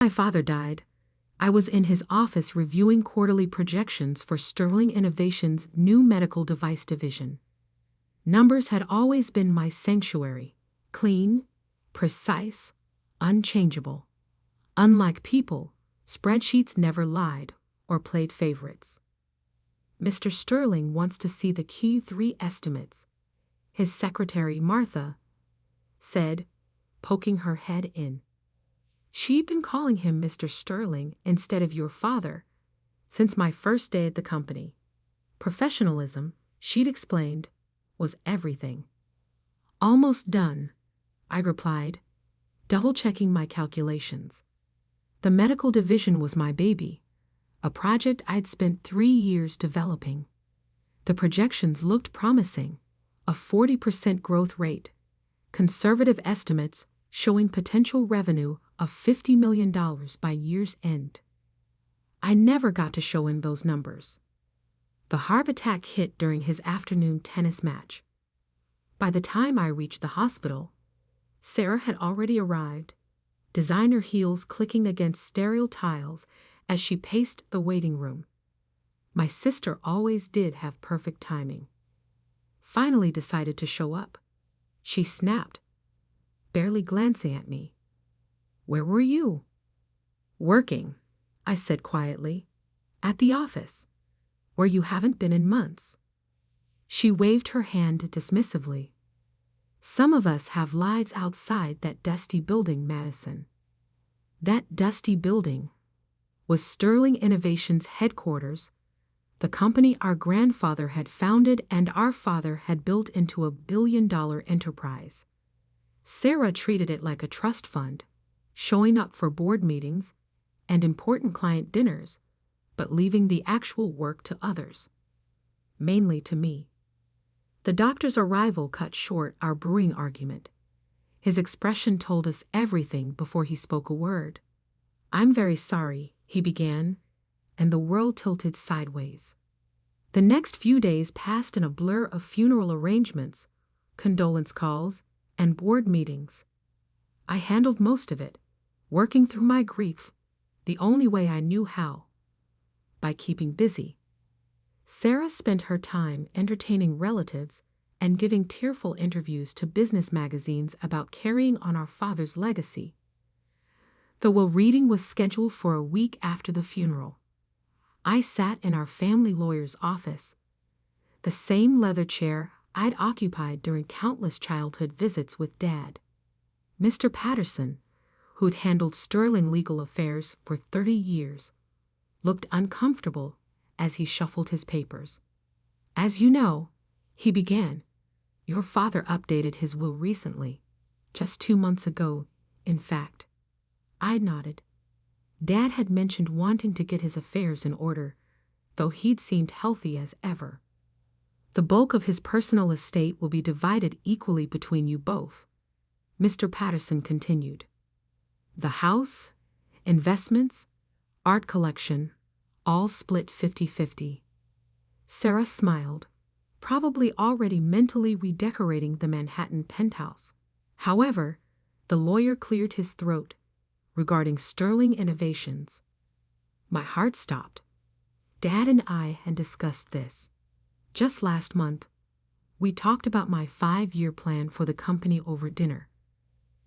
My father died, I was in his office reviewing quarterly projections for Sterling Innovations' new medical device division. Numbers had always been my sanctuary, clean, precise, unchangeable. Unlike people, spreadsheets never lied or played favorites. Mr. Sterling wants to see the Q3 estimates, his secretary, Martha, said, poking her head in. She'd been calling him Mr. Sterling instead of your father since my first day at the company. Professionalism, she'd explained, was everything. Almost done, I replied, double-checking my calculations. The medical division was my baby, a project I'd spent 3 years developing. The projections looked promising, a 40% growth rate, conservative estimates showing potential revenue of $50 million by year's end. I never got to show him those numbers. The heart attack hit during his afternoon tennis match. By the time I reached the hospital, Sarah had already arrived, designer heels clicking against sterile tiles as she paced the waiting room. My sister always did have perfect timing. Finally decided to show up. She snapped, barely glancing at me. "Where were you?" "Working," I said quietly. "At the office, where you haven't been in months." She waved her hand dismissively. "Some of us have lives outside that dusty building, Madison." That dusty building was Sterling Innovations' headquarters, the company our grandfather had founded and our father had built into a billion-dollar enterprise. Sarah treated it like a trust fund, showing up for board meetings and important client dinners, but leaving the actual work to others, mainly to me. The doctor's arrival cut short our brewing argument. His expression told us everything before he spoke a word. "I'm very sorry," he began, and the world tilted sideways. The next few days passed in a blur of funeral arrangements, condolence calls, and board meetings. I handled most of it, working through my grief the only way I knew how, by keeping busy. Sarah spent her time entertaining relatives and giving tearful interviews to business magazines about carrying on our father's legacy. The will reading was scheduled for a week after the funeral. I sat in our family lawyer's office, the same leather chair I'd occupied during countless childhood visits with Dad. Mr. Patterson, who'd handled Sterling legal affairs for 30 years, looked uncomfortable as he shuffled his papers. "As you know," he began, "your father updated his will recently, just 2 months ago, in fact." I nodded. Dad had mentioned wanting to get his affairs in order, though he'd seemed healthy as ever. "The bulk of his personal estate will be divided equally between you both," Mr. Patterson continued. "The house, investments, art collection, all split 50-50. Sarah smiled, probably already mentally redecorating the Manhattan penthouse. However, the lawyer cleared his throat regarding Sterling Innovations. My heart stopped. Dad and I had discussed this. Just last month, we talked about my 5-year plan for the company over dinner.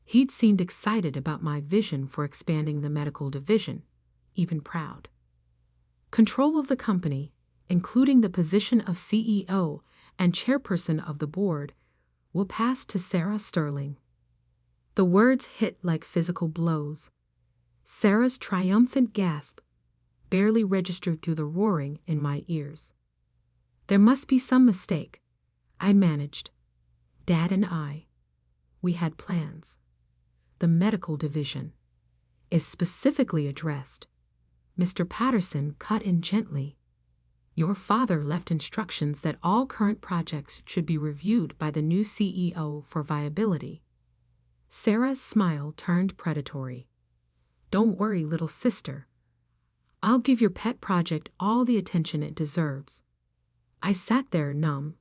He'd seemed excited about my vision for expanding the medical division, even proud. Control of the company, including the position of CEO and chairperson of the board, will pass to Sarah Sterling. The words hit like physical blows. Sarah's triumphant gasp barely registered through the roaring in my ears. "There must be some mistake," I managed. "Dad and we had plans. The medical division is specifically addressed." Mr. Patterson cut in gently. "Your father left instructions that all current projects should be reviewed by the new CEO for viability." Sarah's smile turned predatory. "Don't worry, little sister. I'll give your pet project all the attention it deserves." I sat there numb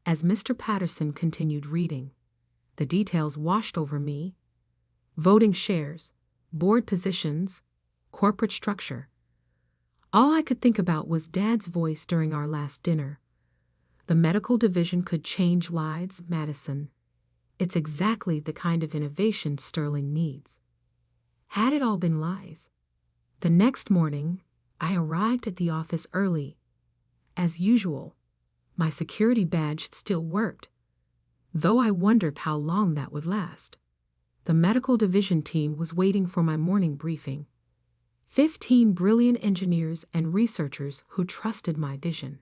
as Mr. Patterson continued reading. The details washed over me. Voting shares, board positions, corporate structure. All I could think about was Dad's voice during our last dinner. The medical division could change lives, Madison. It's exactly the kind of innovation Sterling needs. Had it all been lies? The next morning, I arrived at the office early. As usual, my security badge still worked, though I wondered how long that would last. The medical division team was waiting for my morning briefing. 15 brilliant engineers and researchers who trusted my vision.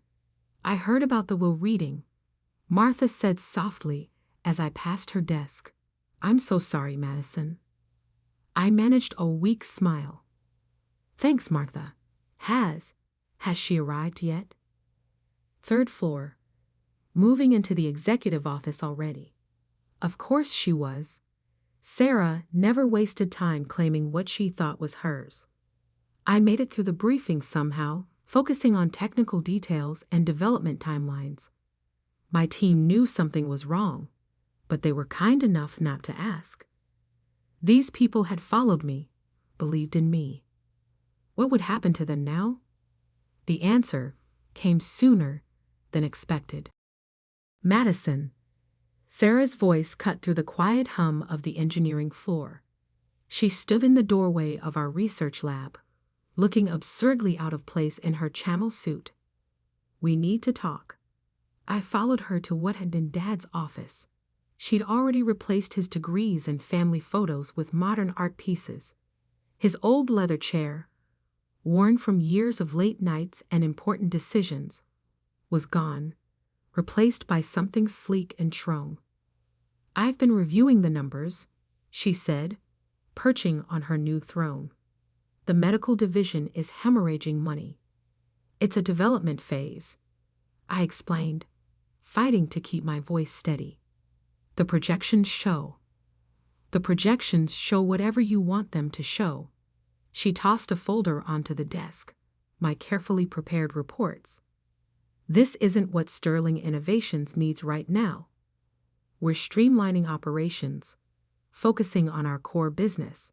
I heard about the will reading, Martha said softly as I passed her desk. I'm so sorry, Madison. I managed a weak smile. Thanks, Martha. Has she arrived yet? 3rd floor. Moving into the executive office already. Of course she was. Sarah never wasted time claiming what she thought was hers. I made it through the briefing somehow, focusing on technical details and development timelines. My team knew something was wrong, but they were kind enough not to ask. These people had followed me, believed in me. What would happen to them now? The answer came sooner than expected. Madison. Sarah's voice cut through the quiet hum of the engineering floor. She stood in the doorway of our research lab, looking absurdly out of place in her camel suit. We need to talk. I followed her to what had been Dad's office. She'd already replaced his degrees and family photos with modern art pieces. His old leather chair, worn from years of late nights and important decisions, was gone, replaced by something sleek and strong. I've been reviewing the numbers, she said, perching on her new throne. The medical division is hemorrhaging money. It's a development phase, I explained, fighting to keep my voice steady. The projections show. The projections show whatever you want them to show. She tossed a folder onto the desk, my carefully prepared reports. This isn't what Sterling Innovations needs right now. We're streamlining operations, focusing on our core business.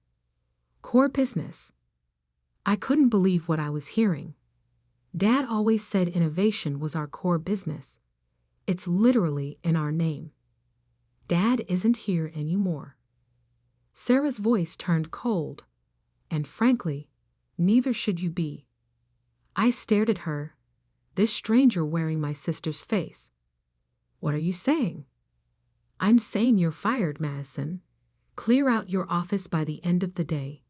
Core business. I couldn't believe what I was hearing. Dad always said innovation was our core business. It's literally in our name. Dad isn't here anymore. Sarah's voice turned cold, and frankly, neither should you be. I stared at her, this stranger wearing my sister's face. What are you saying? I'm saying you're fired, Madison. Clear out your office by the end of the day.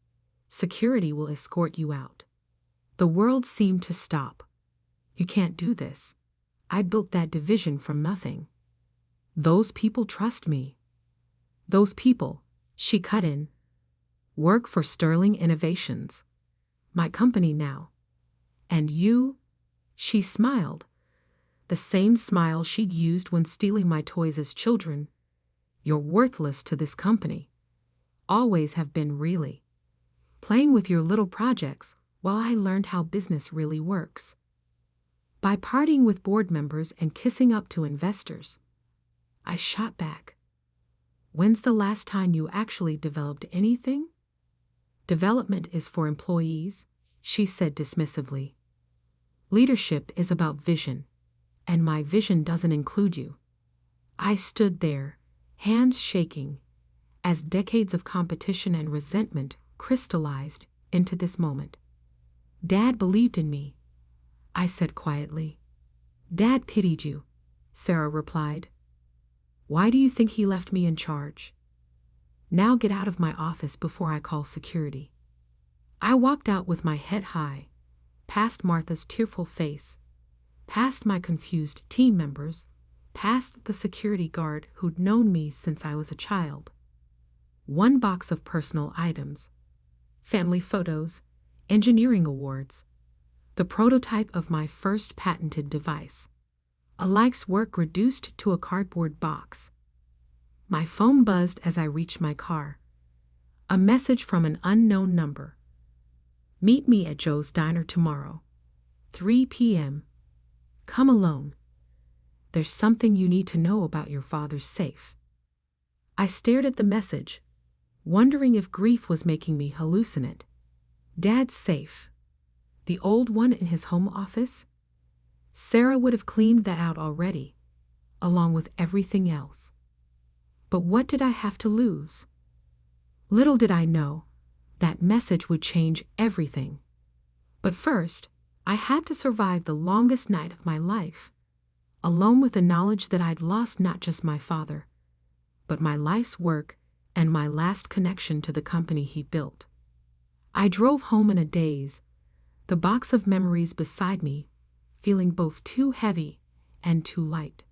Security will escort you out. The world seemed to stop. You can't do this. I built that division from nothing. Those people trust me. Those people, she cut in, work for Sterling Innovations, my company now. And you, she smiled, the same smile she'd used when stealing my toys as children. You're worthless to this company. Always have been, really. Playing with your little projects while I learned how business really works. By partying with board members and kissing up to investors. I shot back. When's the last time you actually developed anything? Development is for employees, she said dismissively. Leadership is about vision, and my vision doesn't include you. I stood there, hands shaking, as decades of competition and resentment crystallized into this moment. Dad believed in me, I said quietly. Dad pitied you, Sarah replied. Why do you think he left me in charge? Now get out of my office before I call security. I walked out with my head high, past Martha's tearful face, past my confused team members, past the security guard who'd known me since I was a child. One box of personal items, family photos, engineering awards, the prototype of my first patented device. A life's work reduced to a cardboard box. My phone buzzed as I reached my car. A message from an unknown number. Meet me at Joe's Diner tomorrow, 3 p.m. Come alone. There's something you need to know about your father's safe. I stared at the message, wondering if grief was making me hallucinate. Dad's safe. The old one in his home office? Sarah would have cleaned that out already, along with everything else. But what did I have to lose? Little did I know, that message would change everything. But first, I had to survive the longest night of my life, alone with the knowledge that I'd lost not just my father, but my life's work and my last connection to the company he built. I drove home in a daze, the box of memories beside me, feeling both too heavy and too light.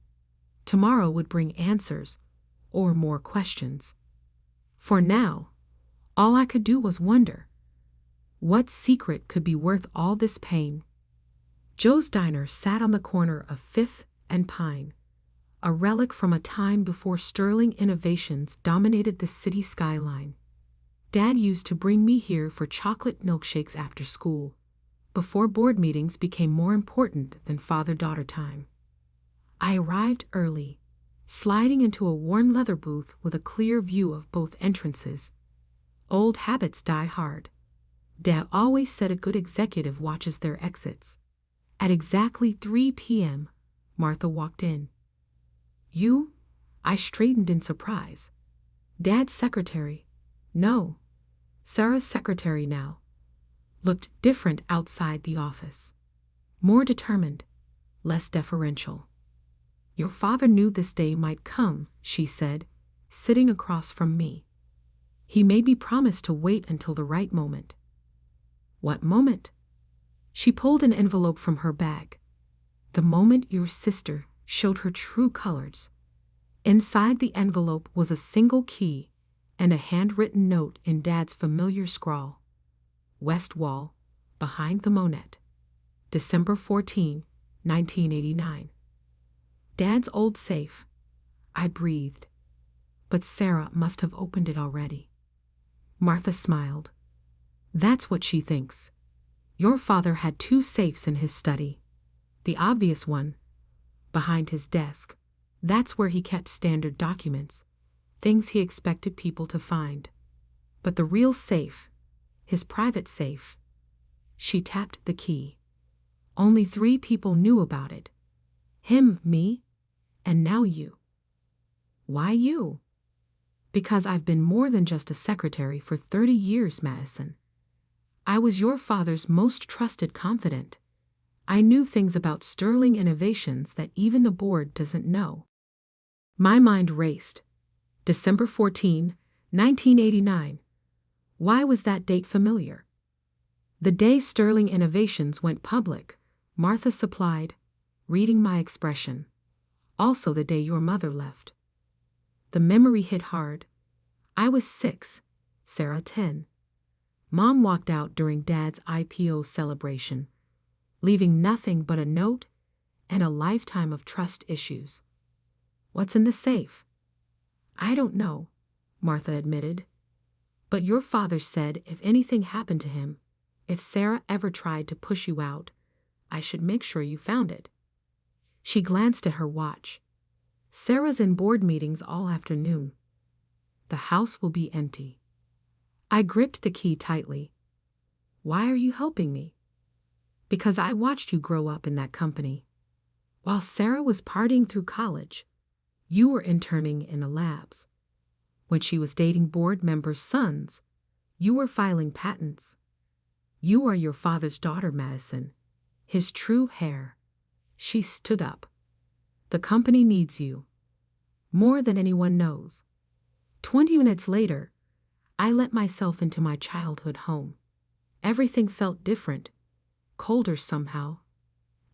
Tomorrow would bring answers, or more questions. For now, all I could do was wonder, what secret could be worth all this pain? Joe's Diner sat on the corner of 5th and Pine, a relic from a time before Sterling innovations dominated the city skyline. Dad used to bring me here for chocolate milkshakes after school, before board meetings became more important than father-daughter time. I arrived early, sliding into a worn leather booth with a clear view of both entrances. Old habits die hard. Dad always said a good executive watches their exits. At exactly 3 p.m., Martha walked in. "You?" I straightened in surprise. Dad's secretary. No, Sarah's secretary now. Looked different outside the office. More determined, less deferential. "Your father knew this day might come," she said, sitting across from me. "He made me promise to wait until the right moment." "What moment?" She pulled an envelope from her bag. "The moment your sister showed her true colors." Inside the envelope was a single key and a handwritten note in Dad's familiar scrawl. "West Wall, behind the Monet. December 14, 1989. Dad's old safe. I breathed. But Sarah must have opened it already. Martha smiled. "That's what she thinks. Your father had 2 safes in his study. The obvious one, behind his desk. That's where he kept standard documents, things he expected people to find. But the real safe, his private safe." She tapped the key. "Only 3 people knew about it. Him, me, and now you." "Why you?" "Because I've been more than just a secretary for 30 years, Madison. I was your father's most trusted confidant. I knew things about Sterling Innovations that even the board doesn't know." My mind raced. December 14, 1989. Why was that date familiar? "The day Sterling Innovations went public," Martha supplied, reading my expression. "Also the day your mother left." The memory hit hard. I was 6, Sarah 10. Mom walked out during Dad's IPO celebration, leaving nothing but a note and a lifetime of trust issues. "What's in the safe?" "I don't know," Martha admitted. "But your father said if anything happened to him, if Sarah ever tried to push you out, I should make sure you found it." She glanced at her watch. "Sarah's in board meetings all afternoon. The house will be empty." I gripped the key tightly. "Why are you helping me?" "Because I watched you grow up in that company. While Sarah was partying through college, you were interning in the labs. When she was dating board members' sons, you were filing patents. You are your father's daughter, Madison, his true heir." She stood up. "The company needs you. More than anyone knows." 20 minutes later, I let myself into my childhood home. Everything felt different, colder somehow,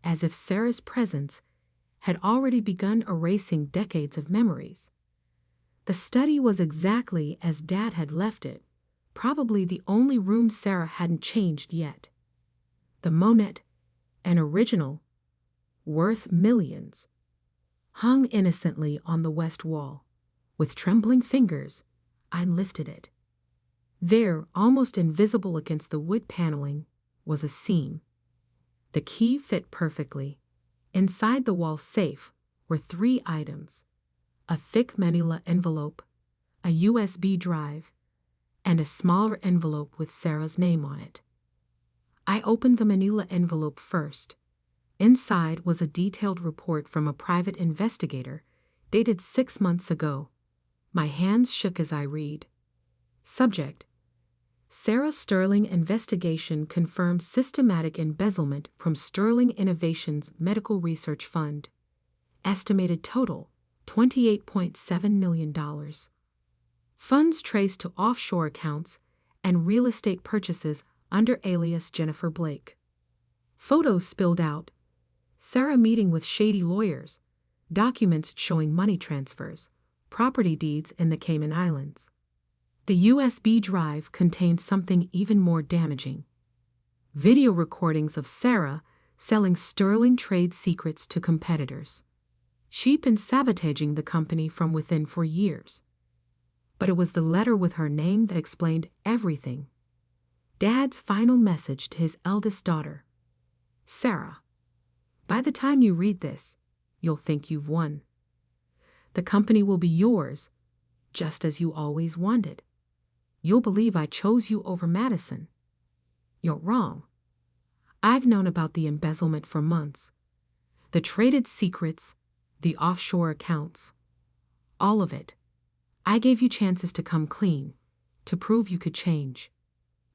as if Sarah's presence had already begun erasing decades of memories. The study was exactly as Dad had left it, probably the only room Sarah hadn't changed yet. The Monet, an original, worth millions, hung innocently on the west wall. With trembling fingers, I lifted it. There, almost invisible against the wood paneling, was a seam. The key fit perfectly. Inside the wall safe were 3 items: a thick manila envelope, a USB drive, and a smaller envelope with Sarah's name on it. I opened the manila envelope first. Inside was a detailed report from a private investigator, dated 6 months ago. My hands shook as I read. Subject: Sarah Sterling investigation confirms systematic embezzlement from Sterling Innovations Medical Research Fund. Estimated total, $28.7 million. Funds traced to offshore accounts and real estate purchases under alias Jennifer Blake. Photos spilled out. Sarah meeting with shady lawyers. Documents showing money transfers. Property deeds in the Cayman Islands. The USB drive contained something even more damaging. Video recordings of Sarah selling Sterling trade secrets to competitors. She'd been sabotaging the company from within for years. But it was the letter with her name that explained everything. Dad's final message to his eldest daughter. Sarah, by the time you read this, you'll think you've won. The company will be yours, just as you always wanted. You'll believe I chose you over Madison. You're wrong. I've known about the embezzlement for months. The traded secrets, the offshore accounts. All of it. I gave you chances to come clean, to prove you could change.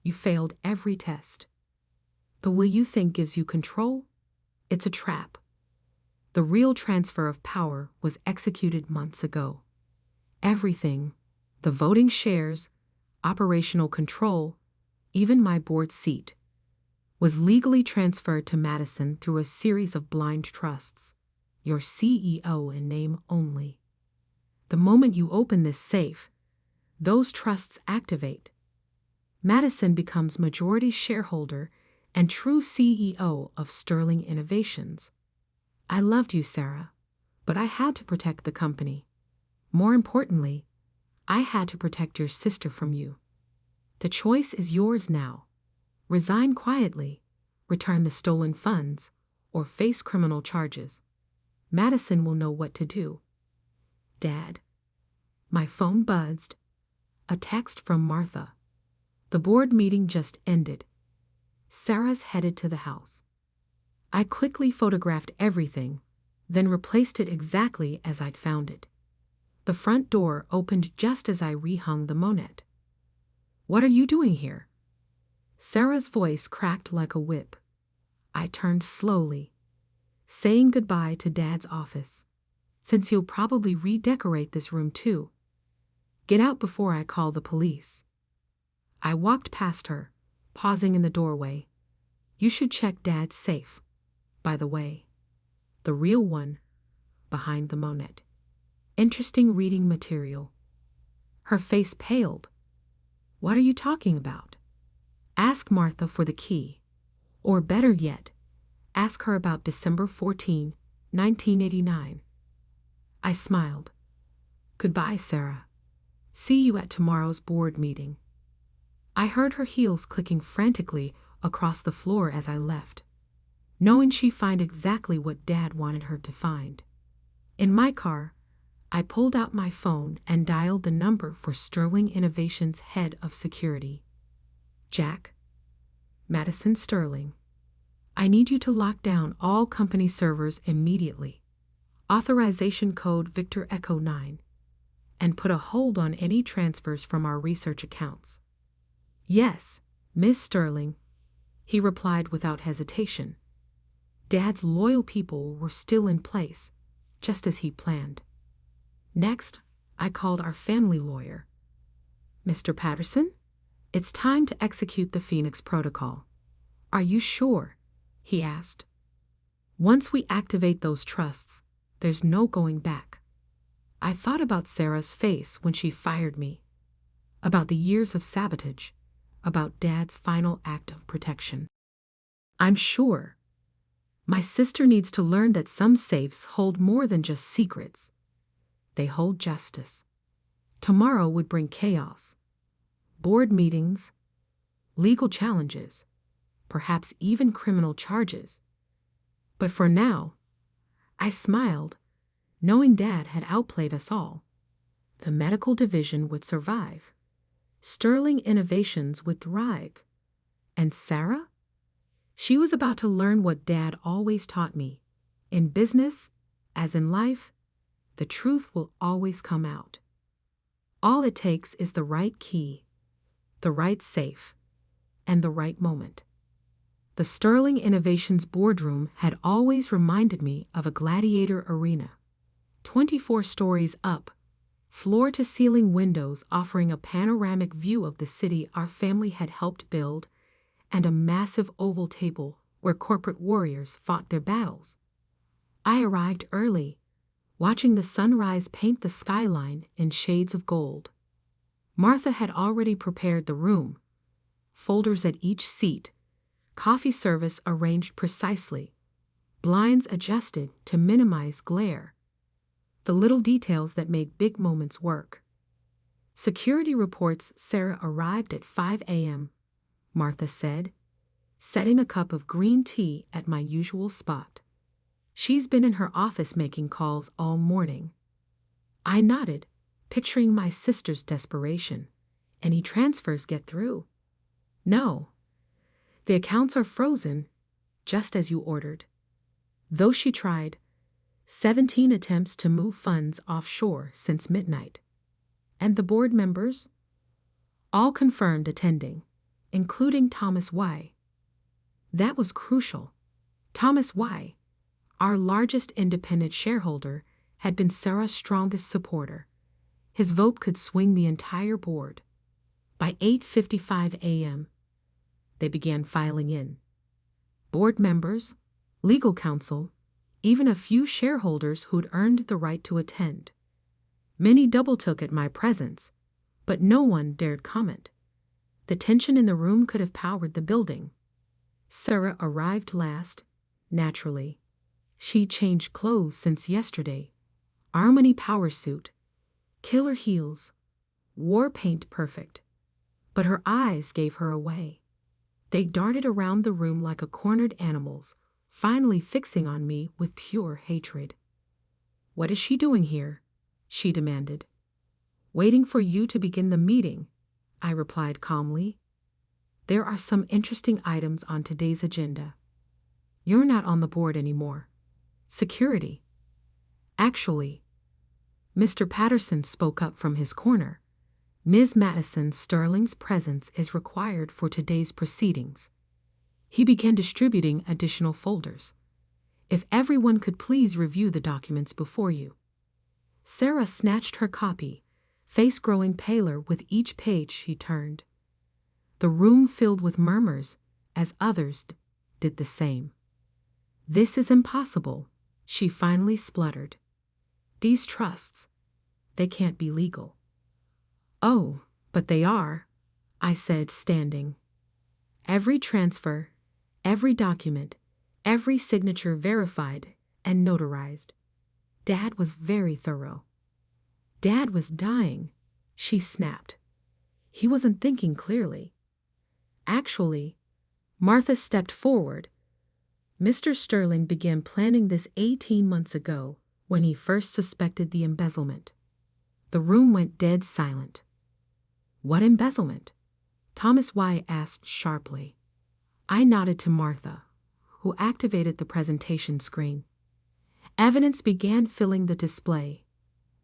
You failed every test. The will you think gives you control? It's a trap. The real transfer of power was executed months ago. Everything, the voting shares, operational control, even my board seat, was legally transferred to Madison through a series of blind trusts. Your CEO in name only. The moment you open this safe, those trusts activate. Madison becomes majority shareholder and true CEO of Sterling Innovations. I loved you, Sarah, but I had to protect the company. More importantly, I had to protect your sister from you. The choice is yours now. Resign quietly, return the stolen funds, or face criminal charges. Madison will know what to do. Dad. My phone buzzed. A text from Martha. The board meeting just ended. Sarah's headed to the house. I quickly photographed everything, then replaced it exactly as I'd found it. The front door opened just as I rehung the Monet. What are you doing here? Sarah's voice cracked like a whip. I turned slowly, saying goodbye to Dad's office, since you'll probably redecorate this room too. Get out before I call the police. I walked past her, pausing in the doorway. You should check Dad's safe, by the way. The real one, behind the Monet. Interesting reading material. Her face paled. What are you talking about? Ask Martha for the key. Or better yet, ask her about December 14, 1989. I smiled. Goodbye, Sarah. See you at tomorrow's board meeting. I heard her heels clicking frantically across the floor as I left, knowing she'd find exactly what Dad wanted her to find. In my car, I pulled out my phone and dialed the number for Sterling Innovations' head of security. Jack. Madison Sterling. I need you to lock down all company servers immediately. Authorization code Victor Echo 9. And put a hold on any transfers from our research accounts. Yes, Miss Sterling, he replied without hesitation. Dad's loyal people were still in place, just as he planned. Next, I called our family lawyer. Mr. Patterson, it's time to execute the Phoenix Protocol. Are you sure? He asked. Once we activate those trusts, there's no going back. I thought about Sarah's face when she fired me, about the years of sabotage, about Dad's final act of protection. I'm sure. My sister needs to learn that some safes hold more than just secrets. They hold justice. Tomorrow would bring chaos, board meetings, legal challenges, perhaps even criminal charges. But for now, I smiled, knowing Dad had outplayed us all. The medical division would survive. Sterling Innovations would thrive. And Sarah? She was about to learn what Dad always taught me. In business, as in life, the truth will always come out. All it takes is the right key, the right safe, and the right moment. The Sterling Innovations boardroom had always reminded me of a gladiator arena. 24 stories up, floor-to-ceiling windows offering a panoramic view of the city our family had helped build, and a massive oval table where corporate warriors fought their battles. I arrived early, watching the sunrise paint the skyline in shades of gold. Martha had already prepared the room, folders at each seat, coffee service arranged precisely, blinds adjusted to minimize glare. The little details that make big moments work. Security reports Sarah arrived at 5 a.m., Martha said, setting a cup of green tea at my usual spot. She's been in her office making calls all morning. I nodded, picturing my sister's desperation. Any transfers get through? No. The accounts are frozen, just as you ordered. Though she tried, 17 attempts to move funds offshore since midnight. And the board members? All confirmed attending, including Thomas Y. That was crucial. Thomas Y., our largest independent shareholder, had been Sarah's strongest supporter. His vote could swing the entire board. By 8:55 a.m., they began filing in. Board members, legal counsel, even a few shareholders who'd earned the right to attend. Many double-took at my presence, but no one dared comment. The tension in the room could have powered the building. Sarah arrived last, naturally. She'd changed clothes since yesterday. Armani power suit, killer heels, war paint perfect. But her eyes gave her away. They darted around the room like a cornered animal's, finally fixing on me with pure hatred. "What is she doing here?" she demanded. "Waiting for you to begin the meeting," I replied calmly. "There are some interesting items on today's agenda. You're not on the board anymore. Security." "Actually," Mr. Patterson spoke up from his corner, "Ms. Madison Sterling's presence is required for today's proceedings." He began distributing additional folders. "If everyone could please review the documents before you." Sarah snatched her copy, face growing paler with each page she turned. The room filled with murmurs as others did the same. "This is impossible," she finally spluttered. "These trusts, they can't be legal." "Oh, but they are," I said, standing. "Every transfer, every document, every signature verified and notarized. Dad was very thorough." "Dad was dying," she snapped. "He wasn't thinking clearly." "Actually," Martha stepped forward, "Mr. Sterling began planning this 18 months ago when he first suspected the embezzlement." The room went dead silent. "What embezzlement?" Thomas Y. asked sharply. I nodded to Martha, who activated the presentation screen. Evidence began filling the display.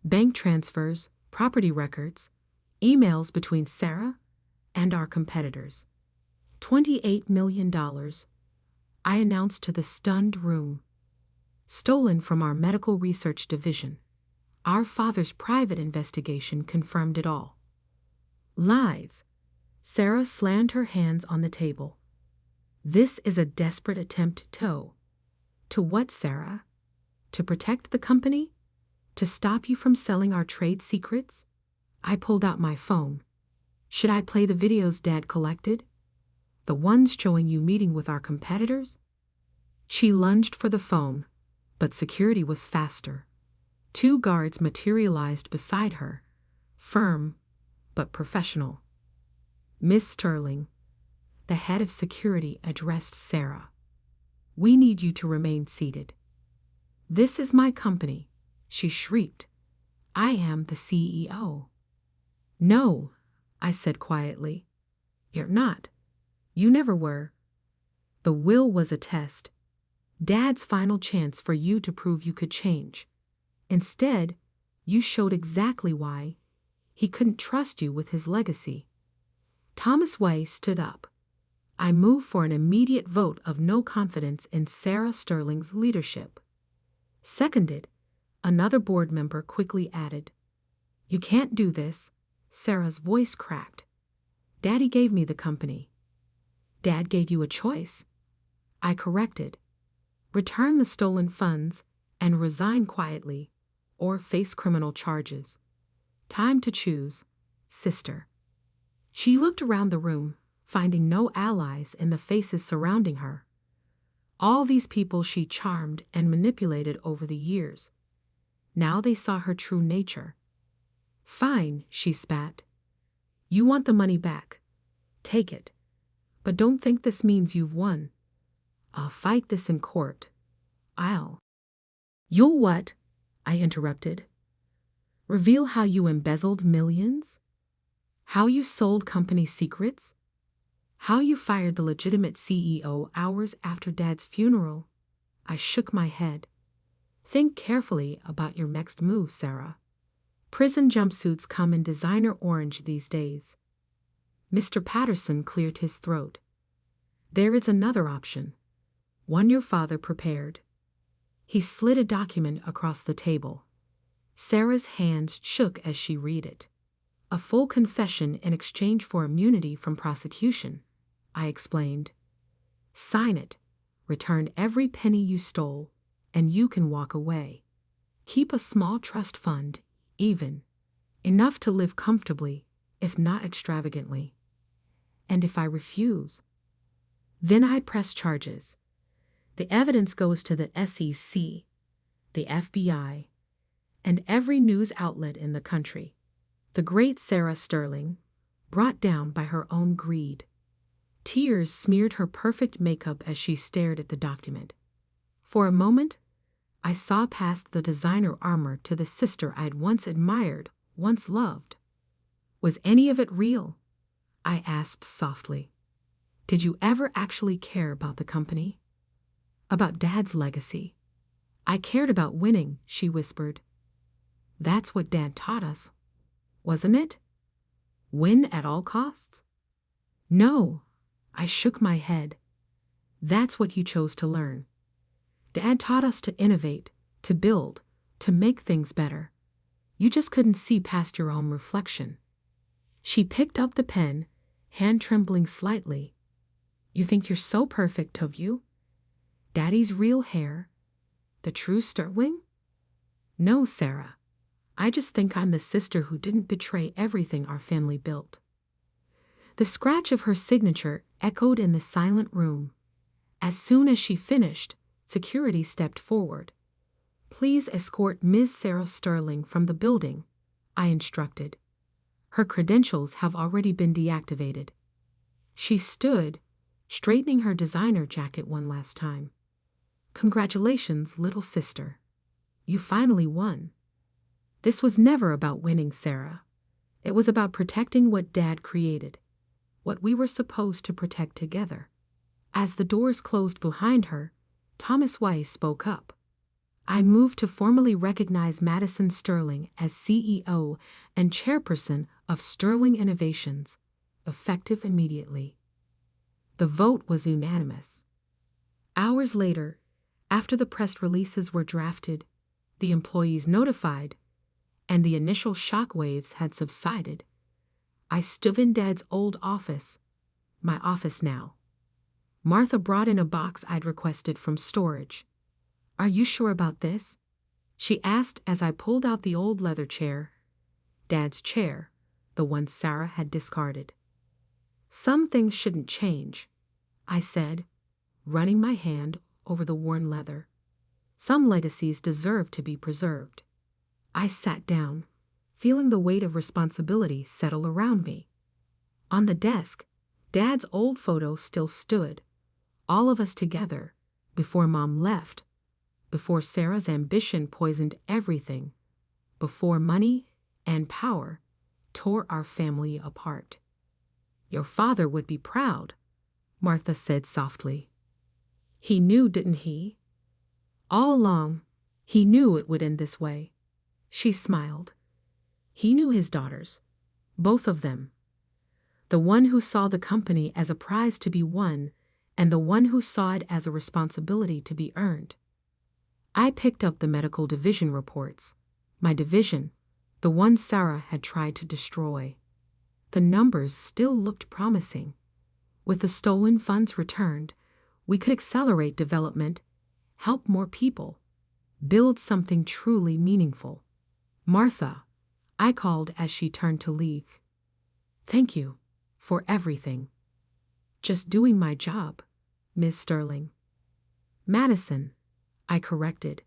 Bank transfers, property records, emails between Sarah and our competitors. $28 million, I announced to the stunned room. Stolen from our medical research division. Our father's private investigation confirmed it all. Lies. Sarah slammed her hands on the table. This is a desperate attempt to what, Sarah? To protect the company? To stop you from selling our trade secrets? I pulled out my phone. Should I play the videos Dad collected? The ones showing you meeting with our competitors? She lunged for the phone, but security was faster. 2 guards materialized beside her, firm but professional. "Miss Sterling," the head of security addressed Sarah, "we need you to remain seated." "This is my company," she shrieked. "I am the CEO." "No," I said quietly. "You're not. You never were." The will was a test, Dad's final chance for you to prove you could change. Instead, you showed exactly why he couldn't trust you with his legacy. Thomas Weiss stood up. I move for an immediate vote of no confidence in Sarah Sterling's leadership. Seconded, another board member quickly added. You can't do this. Sarah's voice cracked. Daddy gave me the company. Dad gave you a choice. I corrected. Return the stolen funds and resign quietly, or face criminal charges. Time to choose, sister. She looked around the room, finding no allies in the faces surrounding her. All these people she charmed and manipulated over the years. Now they saw her true nature. Fine, she spat. You want the money back. Take it. But don't think this means you've won. I'll fight this in court. You'll what? I interrupted. Reveal how you embezzled millions? How you sold company secrets? How you fired the legitimate CEO hours after Dad's funeral? I shook my head. Think carefully about your next move, Sarah. Prison jumpsuits come in designer orange these days. Mr. Patterson cleared his throat. There is another option, one your father prepared. He slid a document across the table. Sarah's hands shook as she read it. A full confession in exchange for immunity from prosecution, I explained. Sign it, return every penny you stole, and you can walk away. Keep a small trust fund, even, enough to live comfortably, if not extravagantly. And if I refuse, then I'd press charges. The evidence goes to the SEC, the FBI, and every news outlet in the country. The great Sarah Sterling, brought down by her own greed. Tears smeared her perfect makeup as she stared at the document. For a moment, I saw past the designer armor to the sister I'd once admired, once loved. Was any of it real? I asked softly. Did you ever actually care about the company? About Dad's legacy? I cared about winning, she whispered. That's what Dad taught us, wasn't it? Win at all costs? No, I shook my head. That's what you chose to learn. Dad taught us to innovate, to build, to make things better. You just couldn't see past your own reflection. She picked up the pen, hand trembling slightly. You think you're so perfect, have you? Daddy's real hair? The true Sterling? No, Sarah. I just think I'm the sister who didn't betray everything our family built. The scratch of her signature echoed in the silent room. As soon as she finished, security stepped forward. Please escort Ms. Sarah Sterling from the building, I instructed. Her credentials have already been deactivated. She stood, straightening her designer jacket one last time. Congratulations, little sister. You finally won. This was never about winning, Sarah. It was about protecting what Dad created, what we were supposed to protect together. As the doors closed behind her, Thomas Weiss spoke up. I moved to formally recognize Madison Sterling as CEO and chairperson of Sterling Innovations, effective immediately. The vote was unanimous. Hours later, after the press releases were drafted, the employees notified, and the initial shockwaves had subsided, I stood in Dad's old office, my office now. Martha brought in a box I'd requested from storage. Are you sure about this? She asked as I pulled out the old leather chair, Dad's chair, the one Sarah had discarded. Some things shouldn't change, I said, running my hand over the worn leather. Some legacies deserve to be preserved. I sat down, feeling the weight of responsibility settle around me. On the desk, Dad's old photo still stood, all of us together, before Mom left, before Sarah's ambition poisoned everything, before money and power tore our family apart. Your father would be proud, Martha said softly. He knew, didn't he? All along, he knew it would end this way. She smiled. He knew his daughters. Both of them. The one who saw the company as a prize to be won, and the one who saw it as a responsibility to be earned. I picked up the medical division reports. My division, the one Sarah had tried to destroy. The numbers still looked promising. With the stolen funds returned, we could accelerate development, help more people, build something truly meaningful. Martha, I called as she turned to leave. Thank you for everything. Just doing my job, Miss Sterling. Madison, I corrected.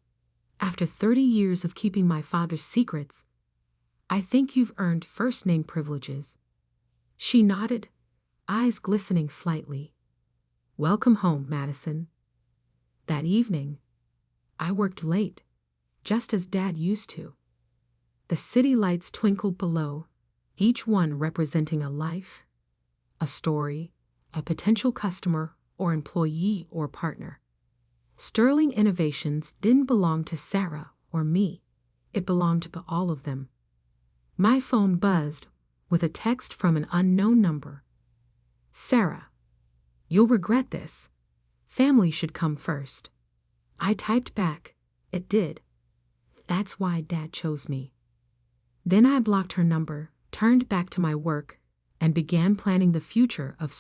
After 30 years of keeping my father's secrets, I think you've earned first-name privileges. She nodded, eyes glistening slightly. Welcome home, Madison. That evening, I worked late, just as Dad used to. The city lights twinkled below, each one representing a life, a story, a potential customer or employee or partner. Sterling Innovations didn't belong to Sarah or me. It belonged to all of them. My phone buzzed with a text from an unknown number. Sarah, you'll regret this. Family should come first. I typed back, it did. That's why Dad chose me. Then I blocked her number, turned back to my work, and began planning the future of